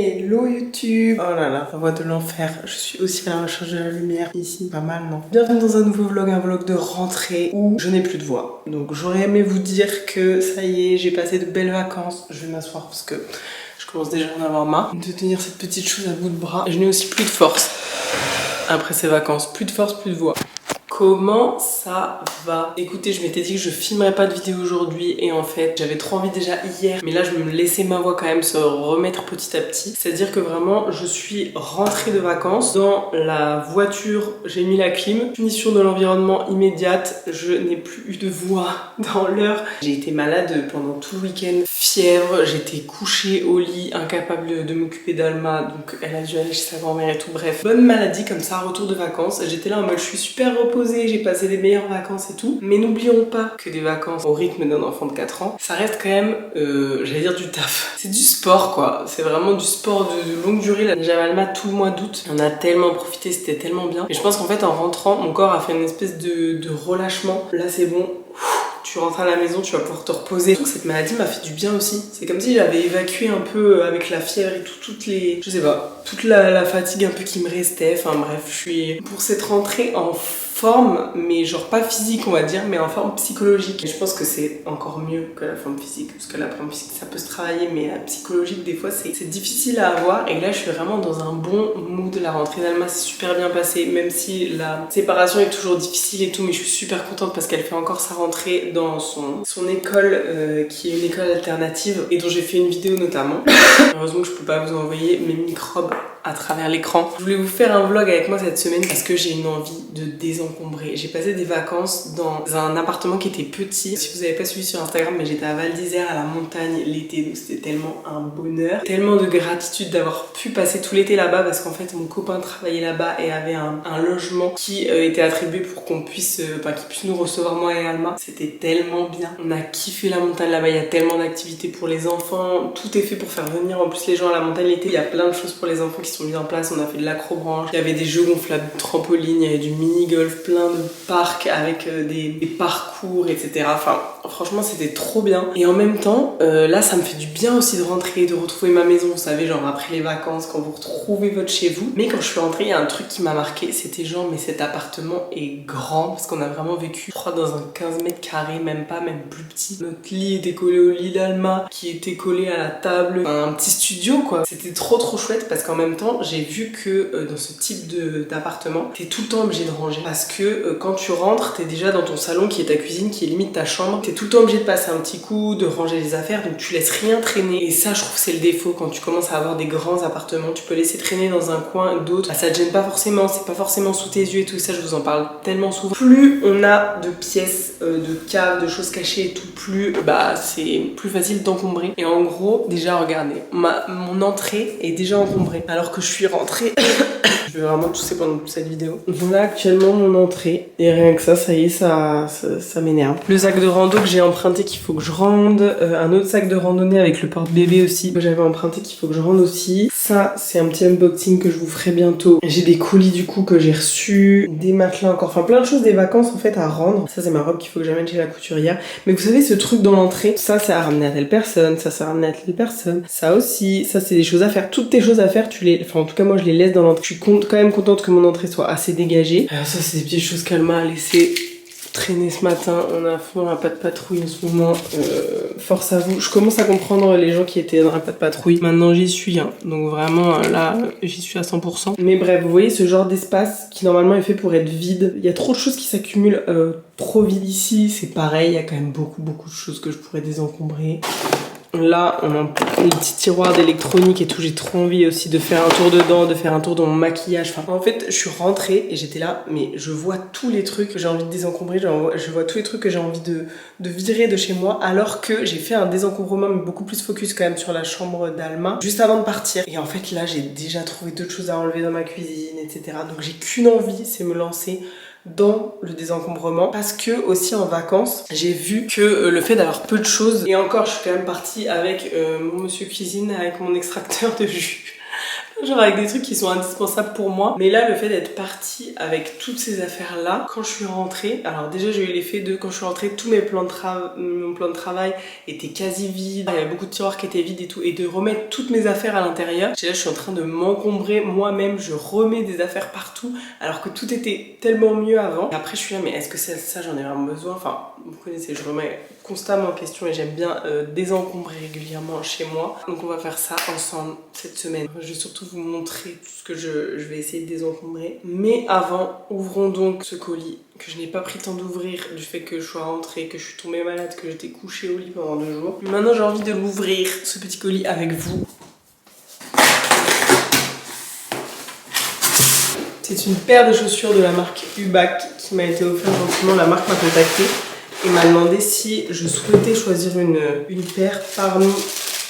Hello YouTube. Oh là là, la voix de l'enfer. Je suis aussi à la recherche de la lumière ici, pas mal non? Bienvenue dans un nouveau vlog, un vlog de rentrée où je n'ai plus de voix. Donc j'aurais aimé vous dire que ça y est, j'ai passé de belles vacances. Je vais m'asseoir parce que je commence déjà à en avoir marre de tenir cette petite chose à bout de bras. Et je n'ai aussi plus de force après ces vacances. Plus de force, plus de voix. Comment ça va? Écoutez, je m'étais dit que je filmerais pas de vidéo aujourd'hui et en fait j'avais trop envie déjà hier, mais là je me laissais ma voix quand même se remettre petit à petit. C'est à dire que vraiment je suis rentrée de vacances dans la voiture, j'ai mis la clim, punition de l'environnement immédiate, je n'ai plus eu de voix dans l'heure. J'ai été malade pendant tout le week-end, fièvre, j'étais couchée au lit, incapable de m'occuper d'Alma, donc elle a dû aller chez sa grand-mère et tout, bref. Bonne maladie comme ça, retour de vacances, j'étais là en mode je suis super reposée, j'ai passé des meilleures vacances et tout, mais n'oublions pas que des vacances au rythme d'un enfant de 4 ans, ça reste quand même, j'allais dire du taf. C'est du sport quoi, c'est vraiment du sport de longue durée. Là, j'avais Alma tout le mois d'août, on a tellement profité, c'était tellement bien. Et je pense qu'en fait en rentrant, mon corps a fait une espèce de relâchement. Là c'est bon. Tu rentres à la maison, tu vas pouvoir te reposer. Donc cette maladie m'a fait du bien aussi. C'est comme si j'avais évacué un peu avec la fièvre et tout, toutes les... Je sais pas, toute la fatigue un peu qui me restait. Enfin bref, je suis pour cette rentrée en forme, mais genre pas physique on va dire, mais en forme psychologique. Et je pense que c'est encore mieux que la forme physique, parce que la forme physique ça peut se travailler, mais la psychologique des fois c'est difficile à avoir. Et là je suis vraiment dans un bon mood. La rentrée d'Alma s'est super bien passée, même si la séparation est toujours difficile et tout, mais je suis super contente parce qu'elle fait encore sa rentrée dans son école qui est une école alternative et dont j'ai fait une vidéo notamment. Heureusement que je peux pas vous envoyer mes microbes à travers l'écran. Je voulais vous faire un vlog avec moi cette semaine parce que j'ai une envie de désencombrer. J'ai passé des vacances dans un appartement qui était petit. Si vous avez pas suivi sur Instagram, mais j'étais à Val d'Isère à la montagne l'été, donc c'était tellement un bonheur. Tellement de gratitude d'avoir pu passer tout l'été là-bas parce qu'en fait mon copain travaillait là-bas et avait un logement qui était attribué pour qu'on puisse, qu'il puisse nous recevoir moi et Alma. C'était tellement bien. On a kiffé la montagne là-bas, il y a tellement d'activités pour les enfants. Tout est fait pour faire venir en plus les gens à la montagne l'été. Il y a plein de choses pour les enfants qui sont mises en place. On a fait de l'acrobranche, il y avait des jeux gonflables, trampoline, il y avait du mini-golf, plein de parcs avec des parcours, etc. Enfin, franchement, c'était trop bien. Et en même temps, là, ça me fait du bien aussi de rentrer, de retrouver ma maison. Vous savez, genre après les vacances, quand vous retrouvez votre chez vous. Mais quand je suis rentrée, il y a un truc qui m'a marqué. C'était genre, mais cet appartement est grand parce qu'on a vraiment vécu, je crois, dans un 15 mètres carrés, même pas, même plus petit. Notre lit était collé au lit d'Alma, qui était collé à la table. Un petit studio, quoi. C'était trop chouette parce qu'en même temps, j'ai vu que dans ce type d'appartement, t'es tout le temps obligé de ranger. Parce que quand tu rentres, t'es déjà dans ton salon qui est ta cuisine, qui est limite ta chambre. T'es tout le temps obligé de passer un petit coup, de ranger les affaires, donc tu laisses rien traîner. Et ça, je trouve, c'est le défaut quand tu commences à avoir des grands appartements. Tu peux laisser traîner dans un coin, d'autres. Bah, ça te gêne pas forcément, c'est pas forcément sous tes yeux et tout ça, je vous en parle tellement souvent. Plus on a de pièces, de caves, de choses cachées et tout, plus c'est plus facile d'encombrer. Et en gros, déjà regardez, mon entrée est déjà encombrée alors que je suis rentrée. Je vais vraiment tousser pendant toute cette vidéo. Voilà actuellement mon entrée. Et rien que ça y est, ça m'énerve. Le sac de rando que j'ai emprunté qu'il faut que je rende. Un autre sac de randonnée avec le porte-bébé aussi que j'avais emprunté qu'il faut que je rende aussi. Ça, c'est un petit unboxing que je vous ferai bientôt. J'ai des colis du coup que j'ai reçus. Des matelas encore. Enfin plein de choses des vacances en fait à rendre. Ça c'est ma robe qu'il faut que j'amène chez la couturière. Mais vous savez ce truc dans l'entrée, ça c'est à ramener à telle personne. Ça c'est à ramener à telle personne. Ça aussi. Ça c'est des choses à faire. Toutes tes choses à faire, tu les... Enfin en tout cas moi je les laisse dans l'entrée. Je suis quand même contente que mon entrée soit assez dégagée. Ça c'est des petites choses qu'Alma a laissé traîner ce matin. On a à fond dans la patte patrouille en ce moment. Force à vous. Je commence à comprendre les gens qui étaient dans la patte patrouille. Maintenant j'y suis. Hein. Donc vraiment là j'y suis à 100%. Mais bref, vous voyez ce genre d'espace qui normalement est fait pour être vide. Il y a trop de choses qui s'accumulent trop vite ici. C'est pareil, il y a quand même beaucoup de choses que je pourrais désencombrer. Là, on a les petits tiroirs d'électronique et tout. J'ai trop envie aussi de faire un tour dedans, de faire un tour dans mon maquillage. Enfin, en fait, je suis rentrée et j'étais là, mais je vois tous les trucs que j'ai envie de désencombrer. Je vois tous les trucs que j'ai envie de virer de chez moi. Alors que j'ai fait un désencombrement, mais beaucoup plus focus quand même sur la chambre d'Alma, juste avant de partir. Et en fait, là, j'ai déjà trouvé d'autres choses à enlever dans ma cuisine, etc. Donc, j'ai qu'une envie, c'est me lancer dans le désencombrement parce que aussi en vacances j'ai vu que le fait d'avoir peu de choses, et encore je suis quand même partie avec mon monsieur cuisine avec mon extracteur de jus Genre avec des trucs qui sont indispensables pour moi. Mais là, le fait d'être partie avec toutes ces affaires-là, quand je suis rentrée, alors déjà j'ai eu l'effet de quand je suis rentrée, tous mes plans de mon plan de travail était quasi vide. Il y avait beaucoup de tiroirs qui étaient vides et tout. Et de remettre toutes mes affaires à l'intérieur, là je suis en train de m'encombrer moi-même. Je remets des affaires partout alors que tout était tellement mieux avant. Et après je suis là, mais est-ce que ça j'en ai vraiment besoin? Enfin, vous connaissez, je remets constamment en question et j'aime bien désencombrer régulièrement chez moi. Donc on va faire ça ensemble cette semaine. Je vais surtout vous montrer tout ce que je vais essayer de désencombrer. Mais avant, ouvrons donc ce colis que je n'ai pas pris le temps d'ouvrir du fait que je sois rentrée, que je suis tombée malade, que j'étais couchée au lit pendant 2 jours. Maintenant j'ai envie de l'ouvrir, ce petit colis, avec vous. C'est une paire de chaussures de la marque Hubac qui m'a été offerte gentiment. La marque m'a contactée et m'a demandé si je souhaitais choisir une paire parmi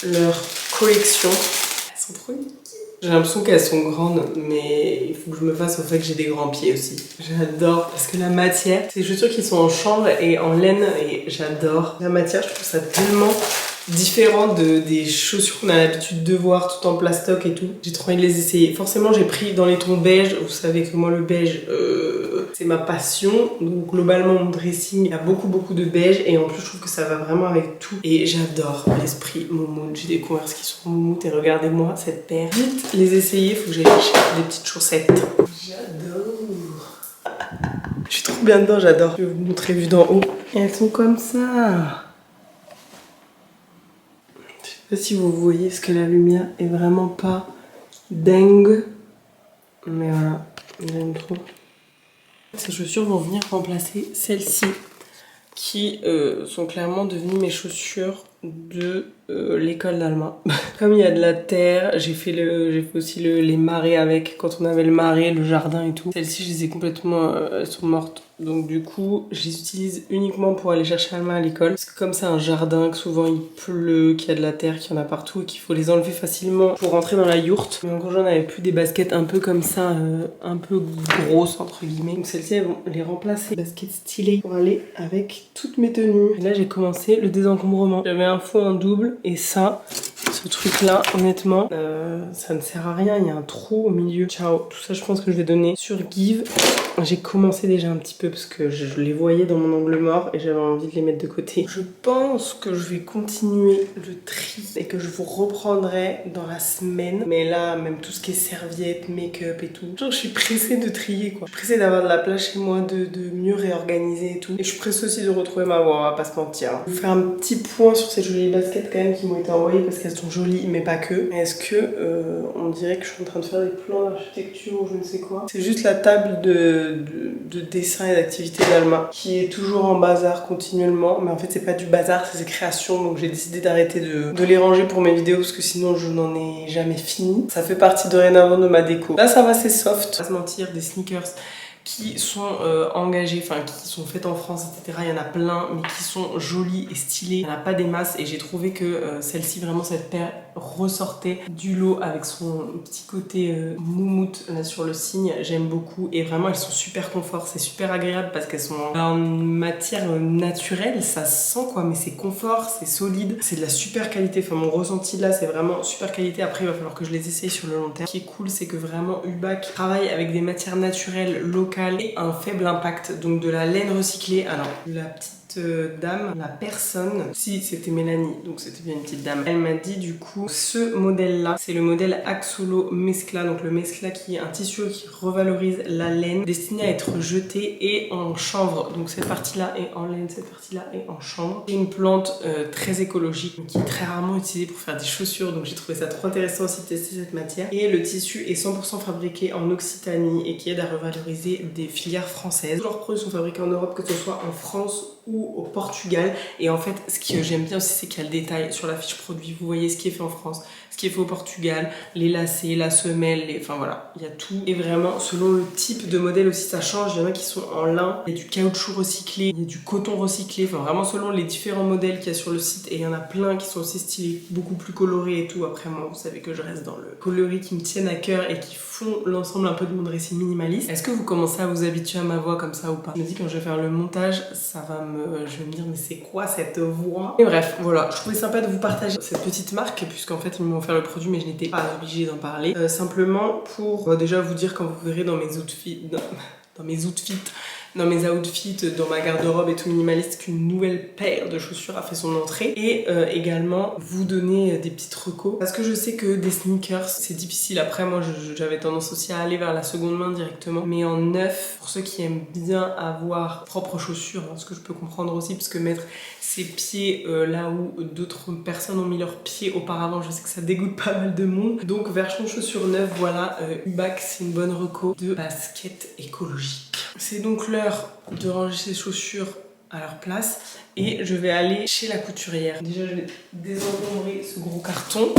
leur collection. Elles sont trop mignon. J'ai l'impression qu'elles sont grandes, mais il faut que je me fasse au fait que j'ai des grands pieds aussi. J'adore, parce que la matière, c'est des chaussures qui sont en chanvre et en laine, et j'adore. La matière, je trouve ça tellement différent des chaussures qu'on a l'habitude de voir tout en plastoc et tout. J'ai trop envie de les essayer. Forcément, j'ai pris dans les tons beige. Vous savez que moi, le beige, c'est ma passion. Donc, globalement, mon dressing, il y a beaucoup de beige. Et en plus, je trouve que ça va vraiment avec tout. Et j'adore l'esprit moumoute. J'ai des Converse qui sont moumoutes. Et regardez-moi cette paire. Vite les essayer. Faut que j'aille chercher des petites chaussettes. J'adore. Je suis trop bien dedans, j'adore. Je vais vous montrer vue d'en haut. Et elles sont comme ça. Je sais pas si vous voyez, parce que la lumière est vraiment pas dingue. Mais voilà, j'aime trop. Ces chaussures vont venir remplacer celles-ci, qui sont clairement devenues mes chaussures de l'école d'Alma. Comme il y a de la terre, j'ai fait aussi les marais avec, quand on avait le marais, le jardin et tout. Celles-ci, je les ai complètement, elles sont mortes. Donc du coup, je les utilise uniquement pour aller chercher Alma à l'école. Parce que comme c'est un jardin, que souvent il pleut, qu'il y a de la terre, qu'il y en a partout et qu'il faut les enlever facilement pour rentrer dans la yourte. Mais encore j'en avais plus des baskets un peu comme ça, un peu grosses entre guillemets. Donc celles-ci, elles vont les remplacer. Baskets stylées pour aller avec toutes mes tenues. Et là, j'ai commencé le désencombrement. J'avais un fond en double et ça, ce truc là, honnêtement, ça ne sert à rien. Il y a un trou au milieu. Ciao. Tout ça, je pense que je vais donner sur Give. J'ai commencé déjà un petit peu parce que je les voyais dans mon angle mort et j'avais envie de les mettre de côté. Je pense que je vais continuer le tri et que je vous reprendrai dans la semaine. Mais là, même tout ce qui est serviettes, make-up et tout, genre je suis pressée de trier quoi. Je suis pressée d'avoir de la place chez moi, de mieux réorganiser et tout. Et je suis pressée aussi de retrouver ma voix, on va pas se mentir. Je vais faire un petit point sur ces jolies baskets quand même qui m'ont été envoyées parce qu'elles sont jolies mais pas que. Est-ce que on dirait que je suis en train de faire des plans d'architecture ou je ne sais quoi. C'est juste la table de dessin et d'activité d'Alma qui est toujours en bazar continuellement, mais en fait c'est pas du bazar, c'est ses créations, donc j'ai décidé d'arrêter de les ranger pour mes vidéos parce que sinon je n'en ai jamais fini. Ça fait partie dorénavant de ma déco. Là ça va, c'est soft, pas se mentir, des sneakers qui sont engagées, enfin qui sont faites en France, etc. Il y en a plein, mais qui sont jolies et stylées. Il n'y en a pas des masses et j'ai trouvé que celle-ci, vraiment cette paire, ressortait du lot avec son petit côté moumoute là sur le signe. J'aime beaucoup et vraiment elles sont super confort, c'est super agréable parce qu'elles sont en matière naturelle, ça se sent quoi, mais c'est confort, c'est solide, c'est de la super qualité. Enfin mon ressenti là c'est vraiment super qualité. Après il va falloir que je les essaye sur le long terme. Ce qui est cool c'est que vraiment Hubac travaille avec des matières naturelles, locales et un faible impact, donc de la laine recyclée. Alors la petite dame, la personne, si c'était Mélanie, donc c'était bien une petite dame, elle m'a dit du coup ce modèle là c'est le modèle Axolo Mescla, donc le Mescla qui est un tissu qui revalorise la laine, destiné à être jeté et en chanvre. Donc cette partie là est en laine, cette partie là est en chanvre. C'est une plante très écologique qui est très rarement utilisée pour faire des chaussures, donc j'ai trouvé ça trop intéressant aussi de tester cette matière. Et le tissu est 100% fabriqué en Occitanie et qui aide à revaloriser des filières françaises. Tous leurs produits sont fabriqués en Europe, que ce soit en France ou au Portugal. Et en fait, ce que j'aime bien aussi, c'est qu'il y a le détail sur la fiche produit. Vous voyez ce qui est fait en France, ce qui est fait au Portugal, les lacets, la semelle, enfin voilà, il y a tout. Et vraiment, selon le type de modèle aussi, ça change. Il y en a qui sont en lin, il y a du caoutchouc recyclé, il y a du coton recyclé. Enfin vraiment, selon les différents modèles qu'il y a sur le site. Et il y en a plein qui sont aussi stylés, beaucoup plus colorés et tout. Après moi, vous savez que je reste dans le coloris qui me tiennent à cœur et qui font l'ensemble un peu de mon dressing minimaliste. Est-ce que vous commencez à vous habituer à ma voix comme ça ou pas? Je me dis quand je vais faire le montage, ça va je vais me dire mais c'est quoi cette voix? Et bref, voilà, je trouvais sympa de vous partager cette petite marque puisqu'en fait ils m'ont m'ont offert le produit, mais je n'étais pas obligée d'en parler. Simplement pour déjà vous dire, quand vous verrez dans mes outfits, dans mes outfits, dans ma garde-robe et tout minimaliste, qu'une nouvelle paire de chaussures a fait son entrée. Et également vous donner des petites recos. Parce que je sais que des sneakers, c'est difficile. Après, moi, j'avais tendance aussi à aller vers la seconde main directement. Mais en neuf, pour ceux qui aiment bien avoir propres chaussures, hein, ce que je peux comprendre aussi, parce que mettre ses pieds là où d'autres personnes ont mis leurs pieds auparavant, je sais que ça dégoûte pas mal de monde. Donc, version chaussures neuves, voilà, Ubac, c'est une bonne reco de basket écologique. C'est donc l'heure de ranger ses chaussures à leur place et je vais aller chez la couturière. Déjà, je vais désencombrer ce gros carton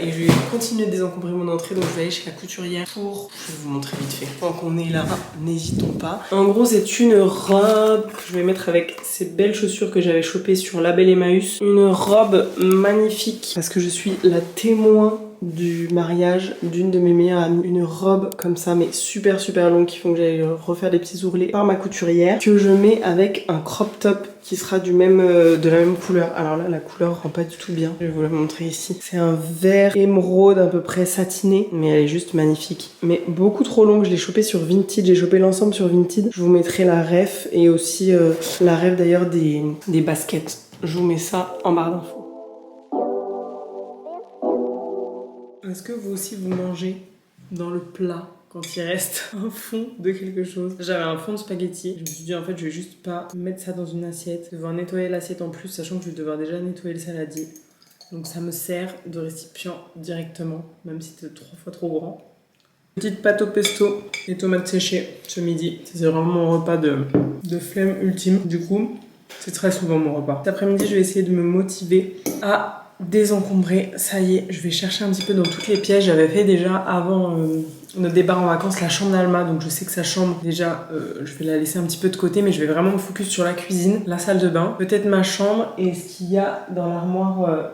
et je vais continuer de désencombrer mon entrée. Donc, je vais aller chez la couturière pour... Je vais vous montrer vite fait. Tant qu'on est là, n'hésitons pas. En gros, c'est une robe que je vais mettre avec ces belles chaussures que j'avais chopées sur Label Emmaüs. Une robe magnifique parce que je suis la témoin du mariage d'une de mes meilleures amies. Une robe comme ça, mais super longue, qui font que j'allais refaire des petits ourlets par ma couturière, que je mets avec un crop top qui sera de la même couleur. Alors là, la couleur rend pas du tout bien. Je vais vous la montrer ici. C'est un vert émeraude à peu près satiné, mais elle est juste magnifique. Mais beaucoup trop longue. Je l'ai chopée sur Vinted. J'ai chopé l'ensemble sur Vinted. Je vous mettrai la ref et aussi la ref d'ailleurs des baskets. Je vous mets ça en barre d'infos. Est-ce que vous aussi vous mangez dans le plat quand il reste un fond de quelque chose? J'avais un fond de spaghetti. Je me suis dit en fait je vais juste pas mettre ça dans une assiette. Je vais devoir nettoyer l'assiette en plus, sachant que je vais devoir déjà nettoyer le saladier. Donc ça me sert de récipient directement, même si c'était 3 fois trop grand. Petite pâte au pesto et tomates séchées ce midi. C'est vraiment mon repas de flemme ultime. Du coup, c'est très souvent mon repas. Cet après-midi, je vais essayer de me motiver à désencombrer. Ça y est, je vais chercher un petit peu dans toutes les pièces. J'avais fait déjà avant notre départ en vacances la chambre d'Alma, donc je sais que sa chambre déjà je vais la laisser un petit peu de côté, mais je vais vraiment me focus sur la cuisine, la salle de bain, peut-être ma chambre et ce qu'il y a dans l'armoire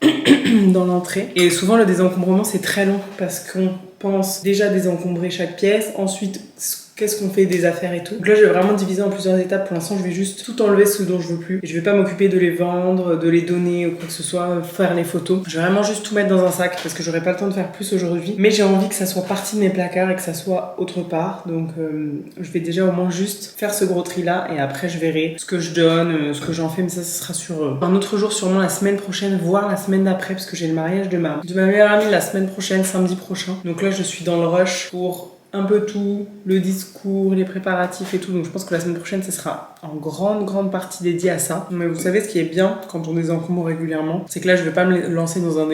dans l'entrée. Et souvent le désencombrement c'est très long parce qu'on pense déjà désencombrer chaque pièce, ensuite qu'est-ce qu'on fait des affaires et tout. Donc là je vais vraiment diviser en plusieurs étapes. Pour l'instant je vais juste tout enlever ce dont je veux plus et je vais pas m'occuper de les vendre, de les donner ou quoi que ce soit, faire les photos. Je vais vraiment juste tout mettre dans un sac parce que j'aurai pas le temps de faire plus aujourd'hui, mais j'ai envie que ça soit parti de mes placards et que ça soit autre part. Donc je vais déjà au moins juste faire ce gros tri là et après je verrai ce que je donne, ce que j'en fais, mais ça sera sur un autre jour, sûrement la semaine prochaine, voire la semaine d'après, parce que j'ai le mariage de ma meilleure amie la semaine prochaine, samedi prochain. Donc là je suis dans le rush pour un peu tout, le discours, les préparatifs et tout. Donc je pense que la semaine prochaine, ça sera en grande partie dédié à ça. Mais vous savez, ce qui est bien quand on désencombre régulièrement, c'est que là, je vais pas me lancer dans un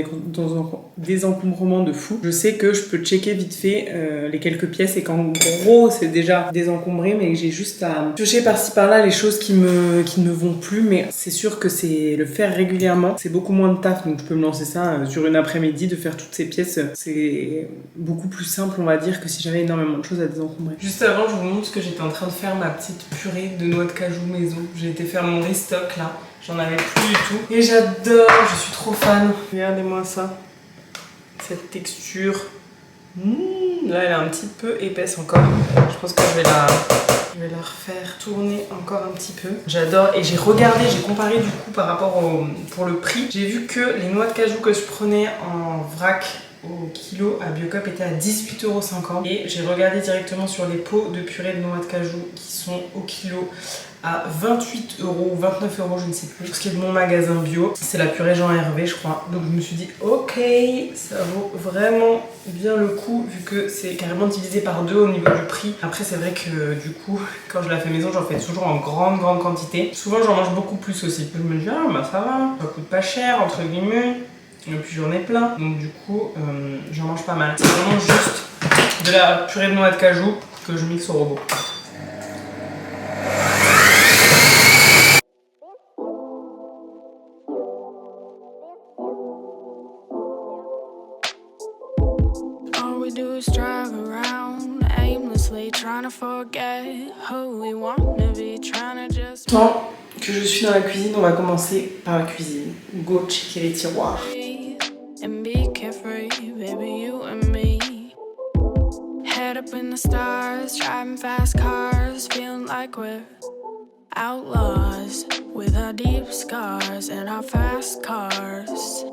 désencombrement de fou. Je sais que je peux checker vite fait les quelques pièces et qu'en gros, c'est déjà désencombré, mais que j'ai juste à piocher par-ci par-là les choses qui ne vont plus. Mais c'est sûr que c'est le faire régulièrement, c'est beaucoup moins de taf. Donc je peux me lancer ça sur une après-midi, de faire toutes ces pièces. C'est beaucoup plus simple, on va dire, que si j'avais énormément de choses à désencombrer. Juste avant, je vous montre que j'étais en train de faire ma petite purée de noix de cajou maison. J'ai été faire mon restock là, j'en avais plus du tout. Et j'adore, je suis trop fan. Regardez-moi ça, cette texture. Là, elle est un petit peu épaisse encore. Je pense que je vais la refaire tourner encore un petit peu. J'adore et j'ai comparé du coup par rapport pour le prix. J'ai vu que les noix de cajou que je prenais en vrac au kilo à Biocop était à 18,50 € et j'ai regardé directement sur les pots de purée de noix de cajou qui sont au kilo à 28 € ou 29 €, je ne sais plus, ce qui est de mon magasin bio. C'est la purée Jean Hervé, je crois. Donc je me suis dit ok, ça vaut vraiment bien le coup vu que c'est carrément divisé par 2 au niveau du prix. Après c'est vrai que du coup quand je la fais maison, j'en fais toujours en grande quantité. Souvent j'en mange beaucoup plus aussi. Je me dis ah bah ça va, ça coûte pas cher entre guillemets. Et puis j'en ai plein, donc du coup j'en mange pas mal. C'est vraiment juste de la purée de noix de cajou que je mixe au robot. All we do is drive around aimlessly trying to forget who we want to be, trying to just... Tant que je suis dans la cuisine, on va commencer par la cuisine. Go checker les tiroirs. And be carefree, baby, you and me. Head up in the stars, driving fast cars, feeling like we're outlaws with our deep scars and our fast cars.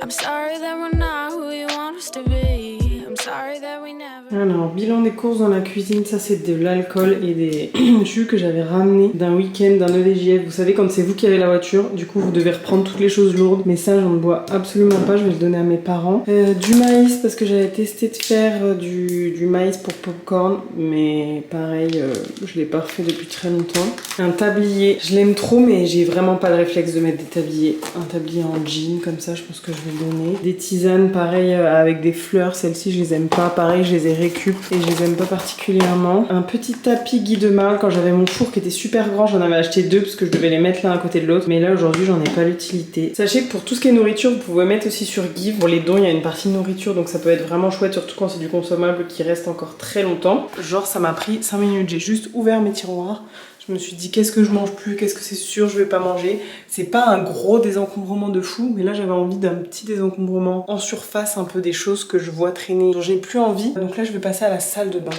I'm sorry that we're not who you want us to be. I'm sorry that we never... Alors, bilan des courses dans la cuisine, ça c'est de l'alcool et des jus que j'avais ramené d'un week-end, d'un EDJF. Vous savez, quand c'est vous qui avez la voiture, du coup vous devez reprendre toutes les choses lourdes. Mais ça, j'en bois absolument pas, je vais le donner à mes parents. Du maïs, parce que j'avais testé de faire du maïs pour popcorn. Mais pareil, je l'ai pas refait depuis très longtemps. Un tablier, je l'aime trop, mais j'ai vraiment pas le réflexe de mettre des tabliers. Un tablier en jean, comme ça, je pense que je vais le donner. Des tisanes, pareil, avec des fleurs. Celles-ci, je les aime pas. Pareil, je les ai récup et je les aime pas particulièrement. Un petit tapis Guy de Mal. Quand j'avais mon four qui était super grand, j'en avais acheté 2 parce que je devais les mettre l'un à côté de l'autre. Mais là, aujourd'hui, j'en ai pas l'utilité. Sachez que pour tout ce qui est nourriture, vous pouvez mettre aussi sur Give. Pour les dons, il y a une partie nourriture, donc ça peut être vraiment chouette, surtout quand c'est du consommable qui reste encore très longtemps. Genre, ça m'a pris 5 minutes. J'ai juste ouvert mes tiroirs. Je me suis dit, qu'est-ce que je mange plus, qu'est-ce que c'est sûr, je vais pas manger. C'est pas un gros désencombrement de fou, mais là j'avais envie d'un petit désencombrement en surface, un peu des choses que je vois traîner dont j'ai plus envie. Donc là je vais passer à la salle de bain.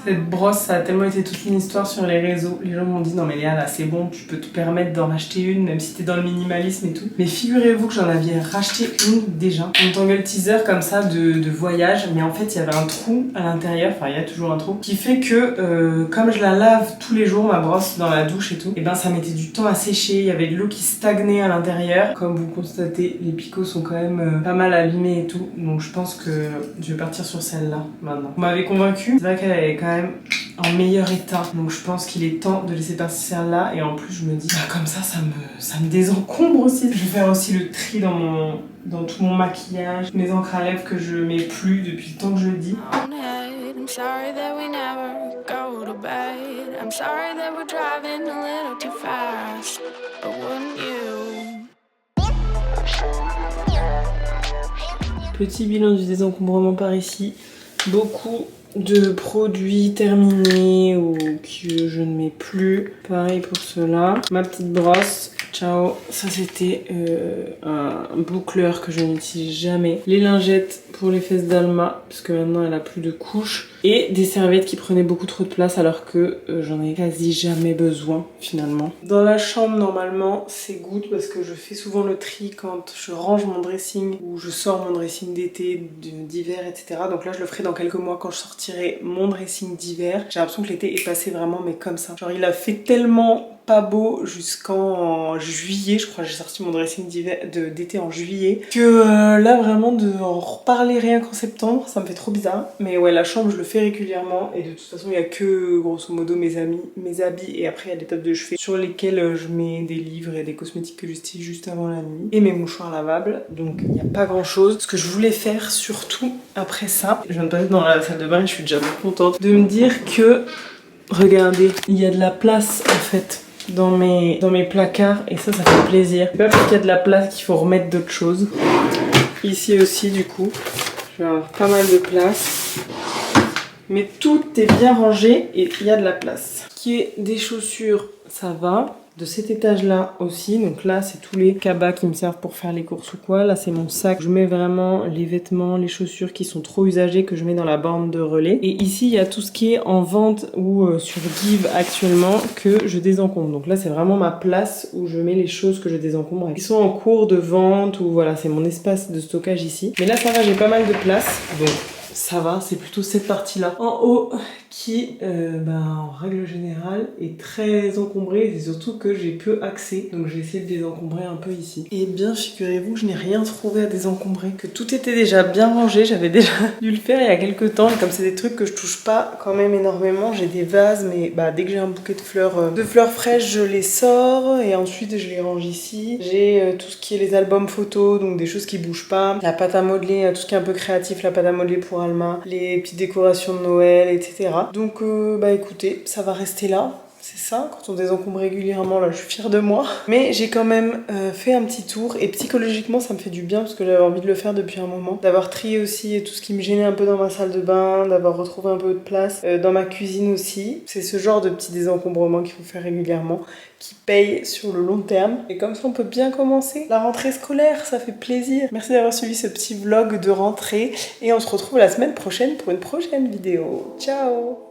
Cette brosse, ça a tellement été toute une histoire sur les réseaux. Les gens m'ont dit, non mais Léa, là c'est bon, tu peux te permettre d'en racheter une, même si t'es dans le minimalisme et tout. Mais figurez-vous que j'en avais racheté une déjà. Une tangle teaser comme ça de voyage. Mais en fait, il y avait un trou à l'intérieur, enfin il y a toujours un trou, qui fait que comme je la lave tous les jours, ma brosse, dans la douche et tout, et ben ça mettait du temps à sécher. Il y avait de l'eau qui stagnait à l'intérieur. Comme vous constatez, les picots sont quand même pas mal abîmés et tout. Donc je pense que je vais partir sur celle-là maintenant. Vous m'avez convaincu. C'est vrai qu'elle est quand même en meilleur état, donc je pense qu'il est temps de laisser passer celle-là. Et en plus je me dis, bah, comme ça me désencombre aussi. Je vais faire aussi le tri dans tout mon maquillage, mes encres à lèvres que je mets plus depuis le temps que je le dis. I'm sorry that we never go to bed. I'm sorry that we're driving a little too fast. But wouldn't you? Petit bilan du désencombrement par ici. Beaucoup de produits terminés ou que je ne mets plus. Pareil pour cela. Ma petite brosse. Ciao. Ça c'était un boucleur que je n'utilise jamais. Les lingettes pour les fesses d'Alma, parce que maintenant elle a plus de couches. Et des serviettes qui prenaient beaucoup trop de place alors que j'en ai quasi jamais besoin finalement. Dans la chambre normalement c'est good parce que je fais souvent le tri quand je range mon dressing ou je sors mon dressing d'été, d'hiver, etc. Donc là je le ferai dans quelques mois quand je sortirai mon dressing d'hiver. J'ai l'impression que l'été est passé vraiment mais comme ça. Genre il a fait tellement pas beau jusqu'en juillet, je crois que j'ai sorti mon dressing d'été en juillet, que là vraiment de en reparler rien qu'en septembre, ça me fait trop bizarre. Mais ouais, la chambre je le fais régulièrement et de toute façon il y a que grosso modo mes habits et après il y a des tables de chevet sur lesquelles je mets des livres et des cosmétiques que j'utilise juste avant la nuit et mes mouchoirs lavables, donc il n'y a pas grand chose. Ce que je voulais faire surtout après ça, je viens de passer dans la salle de bain et je suis déjà contente de me dire que regardez, il y a de la place en fait dans mes placards et ça fait plaisir. C'est pas parce qu'il y a de la place qu'il faut remettre d'autres choses. Ici aussi du coup, je vais avoir pas mal de place. Mais tout est bien rangé et il y a de la place. Ce qui est des chaussures, ça va. De cet étage-là aussi, donc là c'est tous les cabas qui me servent pour faire les courses ou quoi. Là c'est mon sac, je mets vraiment les vêtements, les chaussures qui sont trop usagées que je mets dans la borne de relais. Et ici il y a tout ce qui est en vente ou sur Give actuellement que je désencombre. Donc là c'est vraiment ma place où je mets les choses que je désencombre. Ils sont en cours de vente ou voilà, c'est mon espace de stockage ici. Mais là ça va, j'ai pas mal de place, donc ça va, c'est plutôt cette partie-là en haut qui, en règle générale, est très encombrée et surtout que j'ai peu accès. Donc j'ai essayé de désencombrer un peu ici. Et bien, figurez-vous que je n'ai rien trouvé à désencombrer, que tout était déjà bien rangé. J'avais déjà dû le faire il y a quelques temps. Et comme c'est des trucs que je touche pas quand même énormément, j'ai des vases, mais dès que j'ai un bouquet de fleurs fraîches, je les sors et ensuite je les range ici. J'ai tout ce qui est les albums photos, donc des choses qui bougent pas. La pâte à modeler, tout ce qui est un peu créatif, la pâte à modeler pour Alma, les petites décorations de Noël, etc. Donc écoutez, ça va rester là. C'est ça, quand on désencombre régulièrement, là je suis fière de moi. Mais j'ai quand même fait un petit tour et psychologiquement ça me fait du bien parce que j'avais envie de le faire depuis un moment. D'avoir trié aussi tout ce qui me gênait un peu dans ma salle de bain, d'avoir retrouvé un peu de place dans ma cuisine aussi. C'est ce genre de petit désencombrement qu'il faut faire régulièrement, qui paye sur le long terme. Et comme ça on peut bien commencer la rentrée scolaire, ça fait plaisir. Merci d'avoir suivi ce petit vlog de rentrée et on se retrouve la semaine prochaine pour une prochaine vidéo. Ciao!